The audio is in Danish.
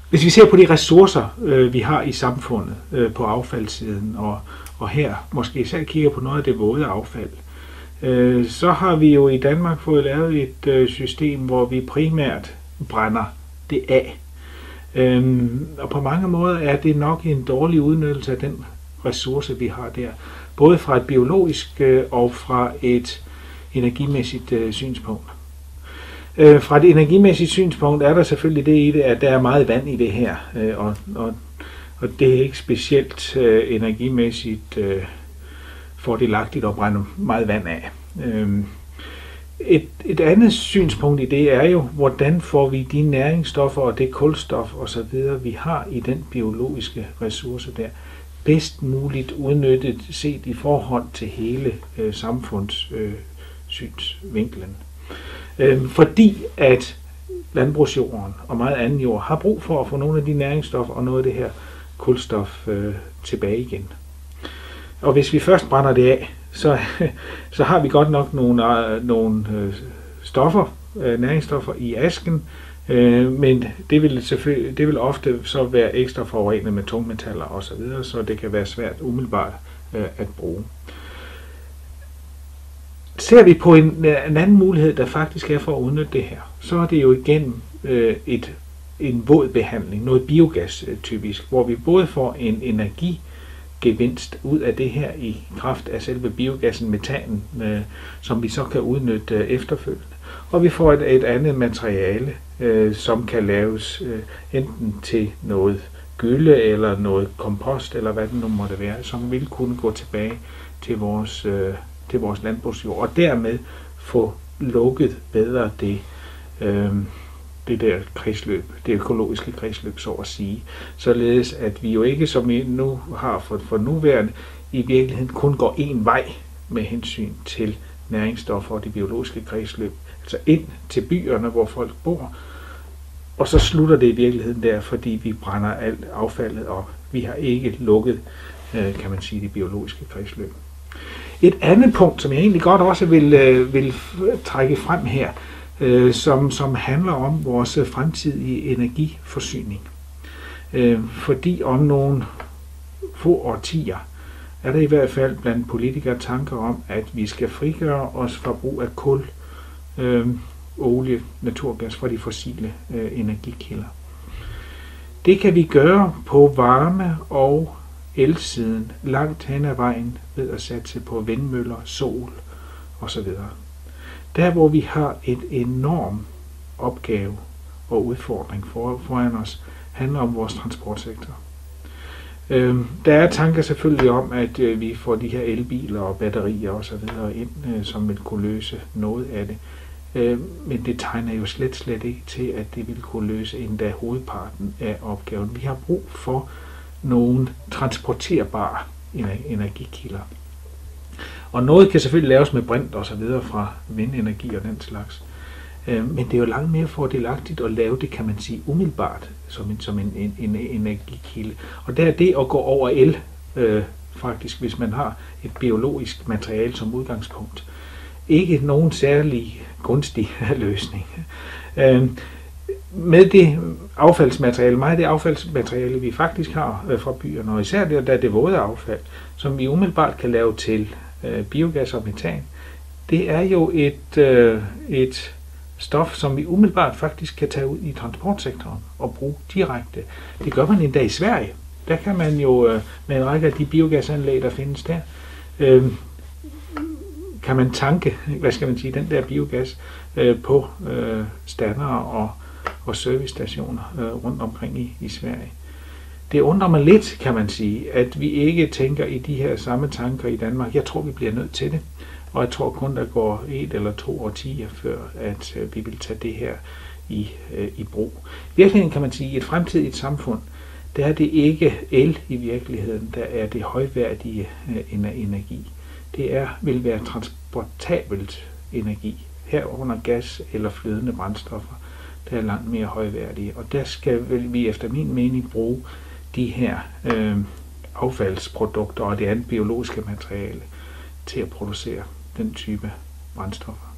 Hvis vi ser på de ressourcer, vi har i samfundet på affaldssiden, og her måske især kigger på noget af det våde affald, så har vi jo i Danmark fået lavet et system, hvor vi primært brænder det af. Og på mange måder er det nok en dårlig udnyttelse af den ressource, vi har der. Både fra et biologisk og fra et energimæssigt synspunkt. Fra et energimæssigt synspunkt er der selvfølgelig det i det, at der er meget vand i det her, og det er ikke specielt energimæssigt fordelagtigt at brænde meget vand af. Et andet synspunkt i det er jo, hvordan får vi de næringsstoffer og det kulstof osv., vi har i den biologiske ressource der, bedst muligt udnyttet set i forhold til hele samfundssynsvinklen. Fordi at landbrugsjorden og meget anden jord har brug for at få nogle af de næringsstoffer og noget af det her kulstof tilbage igen. Og hvis vi først brænder det af, så har vi godt nok nogle stoffer, næringsstoffer i asken, men det vil ofte så være ekstra forurenet med tungmetaller osv., så det kan være svært umiddelbart at bruge. Ser vi på en anden mulighed, der faktisk er for at udnytte det her, så er det jo igennem en våd behandling, noget biogas typisk, hvor vi både får en energigevinst ud af det her i kraft af selve biogassen, metanen, som vi så kan udnytte efterfølgende. Og vi får et andet materiale, som kan laves enten til noget gylle eller noget kompost, eller hvad det nu måtte være, som vil kunne gå tilbage til vores landbrugsjord, og dermed få lukket bedre det der kredsløb, det økologiske kredsløb, så at sige. Således at vi jo ikke, som vi nu har for nuværende, i virkeligheden kun går én vej med hensyn til næringsstoffer og det biologiske kredsløb, altså ind til byerne, hvor folk bor, og så slutter det i virkeligheden der, fordi vi brænder alt affaldet op. Vi har ikke lukket, kan man sige, det biologiske kredsløb. Et andet punkt, som jeg egentlig godt også vil trække frem her, som handler om vores fremtidige energiforsyning. Fordi om nogle få årtier er der i hvert fald blandt politikere tanker om, at vi skal frigøre os fra brug af kul, olie, naturgas fra de fossile energikilder. Det kan vi gøre på varme- og elsiden langt hen ad vejen ved at satse på vindmøller, sol osv. Der hvor vi har et enorm opgave og udfordring foran os, handler om vores transportsektor. Der er tanker selvfølgelig om, at vi får de her elbiler og batterier osv. ind, som vil kunne løse noget af det. Men det tegner jo slet ikke til, at det vil kunne løse endda hovedparten af opgaven. Vi har brug for nogle transporterbare energikilder. Og noget kan selvfølgelig laves med brint og så videre fra vindenergi og den slags. Men det er jo langt mere fordelagtigt at lave det, kan man sige, umiddelbart som en energikilde. Og der er det at gå over el, faktisk, hvis man har et biologisk materiale som udgangspunkt, ikke nogen særlig gunstig løsning. Med det affaldsmateriale, meget af det affaldsmateriale, vi faktisk har fra byerne, og især det våde affald, som vi umiddelbart kan lave til biogas og metan, det er jo et stof, som vi umiddelbart faktisk kan tage ud i transportsektoren og bruge direkte. Det gør man endda i Sverige. Der kan man jo med en række af de biogasanlæg, der findes der, kan man tanke, den der biogas på standere og servicestationer rundt omkring i Sverige. Det undrer mig lidt, kan man sige, at vi ikke tænker i de her samme tanker i Danmark. Jeg tror, vi bliver nødt til det, og jeg tror kun, der går 1 eller 2 årtier før, at vi vil tage det her i brug. I virkeligheden kan man sige, at i et fremtidigt samfund, der er det ikke el i virkeligheden, der er det højværdige energi. Det vil være transportabelt energi, herunder gas eller flydende brændstoffer, der er langt mere højværdige. Og der skal vi efter min mening bruge de her affaldsprodukter og det andet biologiske materiale til at producere den type brændstoffer.